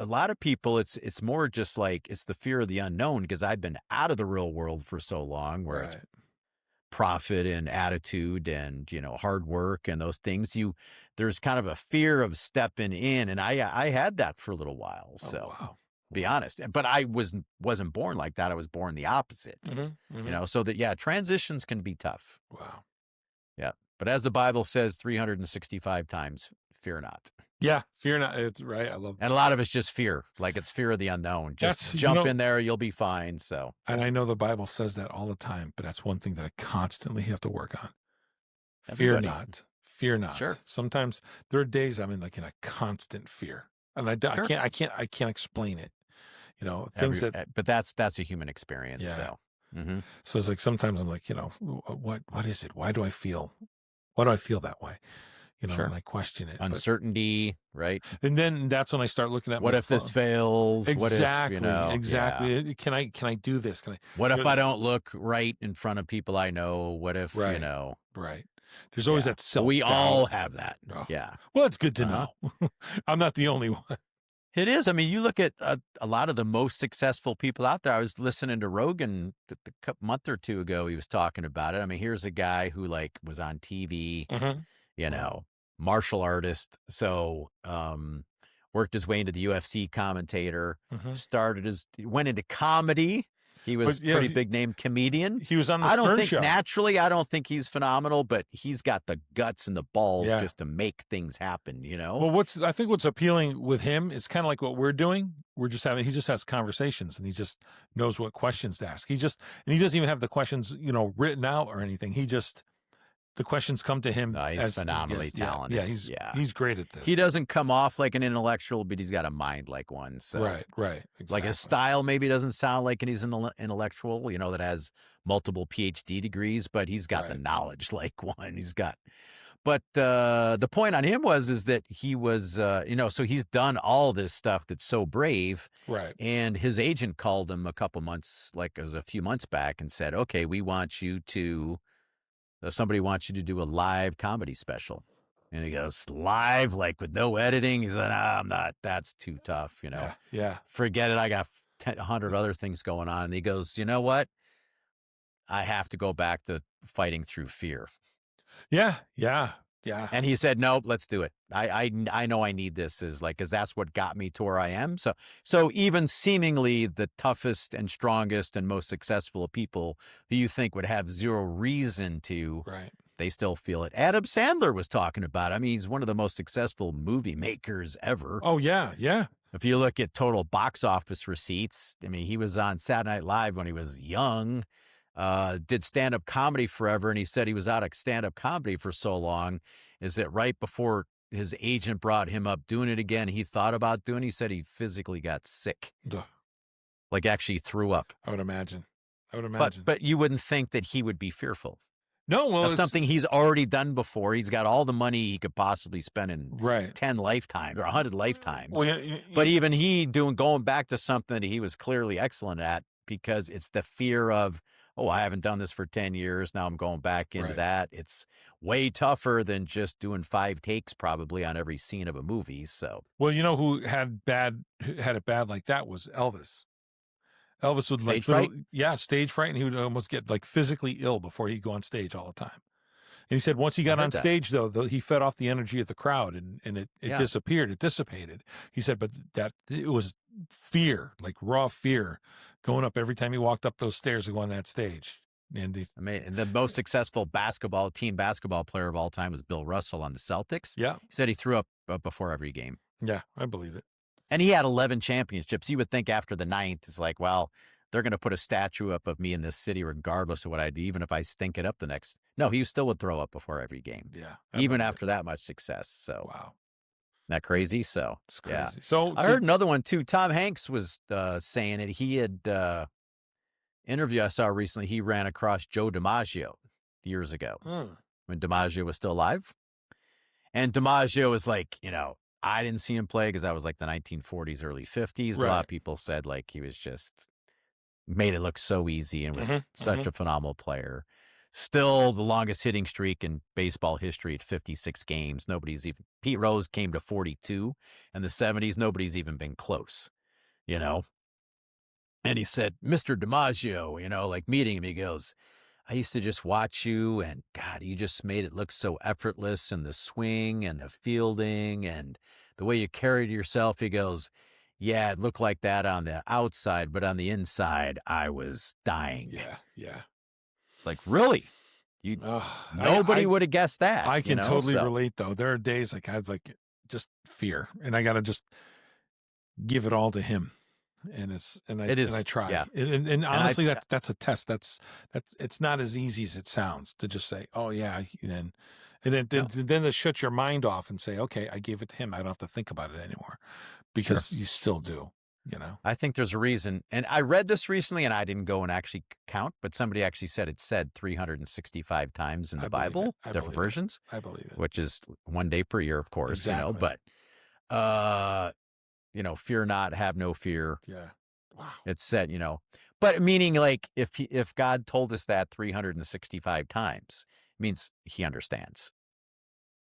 a lot of people, it's more just like, it's the fear of the unknown, because I've been out of the real world for so long, where it's Right. profit and attitude and, hard work and those things. There's kind of a fear of stepping in. And I had that for a little while. Oh, So wow. be honest, but I wasn't born like that. I was born the opposite, so that, yeah, transitions can be tough. Wow. Yeah. But as the Bible says 365 times, fear not. Yeah. Fear not. It's right. I love that. And a lot of it's just fear. Like, it's fear of the unknown. Just That's, jump in there. You'll be fine. So, and I know the Bible says that all the time, but that's one thing that I constantly have to work on. Everybody. Fear not. Fear not. Sure. Sometimes there are days I'm in a constant fear, and I can't explain it. Things but that's a human experience. Yeah. So, so it's like, sometimes I'm like, what is it? Why do I feel that way? Sure. And I question it. Uncertainty, right? And then that's when I start looking at what if this fails? Exactly. What if, exactly. Yeah. Can I do this? What if I don't look right in front of people I know? What if, Right. There's always that self. We all have that. Oh. Yeah. Well, it's good to know. I'm not the only one. It is. I mean, you look at a lot of the most successful people out there. I was listening to Rogan a month or two ago. He was talking about it. I mean, here's a guy who was on TV, martial artist. So, worked his way into the UFC commentator, went into comedy. He was pretty big name comedian. He was on the Stern Show. Naturally, I don't think he's phenomenal, but he's got the guts and the balls just to make things happen, Well, I think what's appealing with him is kind of like what we're doing. He just has conversations, and he just knows what questions to ask. He doesn't even have the questions, written out or anything. The questions come to him. He's phenomenally talented. He's great at this. He doesn't come off like an intellectual, but he's got a mind like one. So right, exactly. Like, his style maybe doesn't sound like he's an intellectual, that has multiple PhD degrees, but he's got the knowledge like one. But the point on him is that he was, so he's done all this stuff that's so brave. Right. And his agent called him a few months back and said, okay, somebody wants you to do a live comedy special. And he goes, live, like with no editing? He said, I'm not, that's too tough, Yeah. Forget it. I got 100 other things going on. And he goes, you know what? I have to go back to fighting through fear. Yeah. And he said, nope, let's do it. I know I need this, because that's what got me to where I am. So even seemingly the toughest and strongest and most successful people who you think would have zero reason to, they still feel it. Adam Sandler was talking about it. I mean, he's one of the most successful movie makers ever. Oh, yeah. If you look at total box office receipts, I mean, he was on Saturday Night Live when he was young. Did stand-up comedy forever, and he said he was out of stand-up comedy for so long, is that right before his agent brought him up doing it again, he thought about doing it. He said he physically got sick. Ugh. Like, actually threw up. I would imagine. But you wouldn't think that he would be fearful. No, well, it's something he's already done before. He's got all the money he could possibly spend in 10 lifetimes or 100 lifetimes. Well, but even going back to something that he was clearly excellent at, because it's the fear of, I haven't done this for 10 years. Now I'm going back into that. It's way tougher than just doing 5 takes probably on every scene of a movie. So, well, who had it bad like that was Elvis. Elvis would stage fright? Stage fright. And he would almost get physically ill before he'd go on stage all the time. And he said once he got on stage, though, he fed off the energy of the crowd and it disappeared. It dissipated. He said, but that it was fear, like raw fear, going up every time he walked up those stairs to go on that stage. And the most successful team basketball player of all time was Bill Russell on the Celtics. Yeah. He said he threw up before every game. Yeah, I believe it. And he had 11 championships. You would think after the 9th, it's like, well, they're going to put a statue up of me in this city regardless of what I do, even if I stink it up the next. No, he still would throw up before every game. Yeah. Even after that much success. So, wow. Isn't that crazy? So, it's crazy. Yeah. So I heard another one too. Tom Hanks was saying it. He had interview I saw recently. He ran across Joe DiMaggio years ago when DiMaggio was still alive. And DiMaggio was like, I didn't see him play because that was like the 1940s, early 50s. But a lot of people said like he was just made it look so easy and was such a phenomenal player. Still the longest hitting streak in baseball history at 56 games. Pete Rose came to 42 in the 70s. Nobody's even been close, you know? And he said, Mr. DiMaggio, like meeting him, he goes, I used to just watch you, and God, you just made it look so effortless, and the swing and the fielding and the way you carried yourself. He goes, yeah, it looked like that on the outside, but on the inside, I was dying. Yeah. Like, really? Nobody would have guessed that. I can totally relate, though. There are days like I have like just fear, and I got to just give it all to him. And I try. Yeah. And honestly, that's a test. That's it's not as easy as it sounds to just say, oh yeah, and then to shut your mind off and say, okay, I gave it to him. I don't have to think about it anymore, because you still do. I think there's a reason. And I read this recently, and I didn't go and actually count, but somebody actually said it said 365 times in the Bible, different versions. I believe it. Which is one day per year, of course, exactly. But fear not, have no fear. Yeah. Wow. It's said, but meaning like if God told us that 365 times, it means he understands.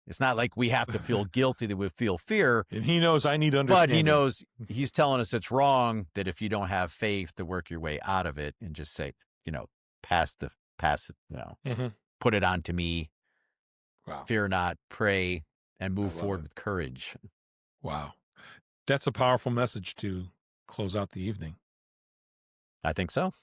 It's not like we have to feel guilty that we feel fear. And he knows I need understanding. But he knows he's telling us it's wrong, that if you don't have faith to work your way out of it and just say, pass it, put it onto me. Wow. Fear not, pray, and move forward with courage. Wow. That's a powerful message to close out the evening. I think so.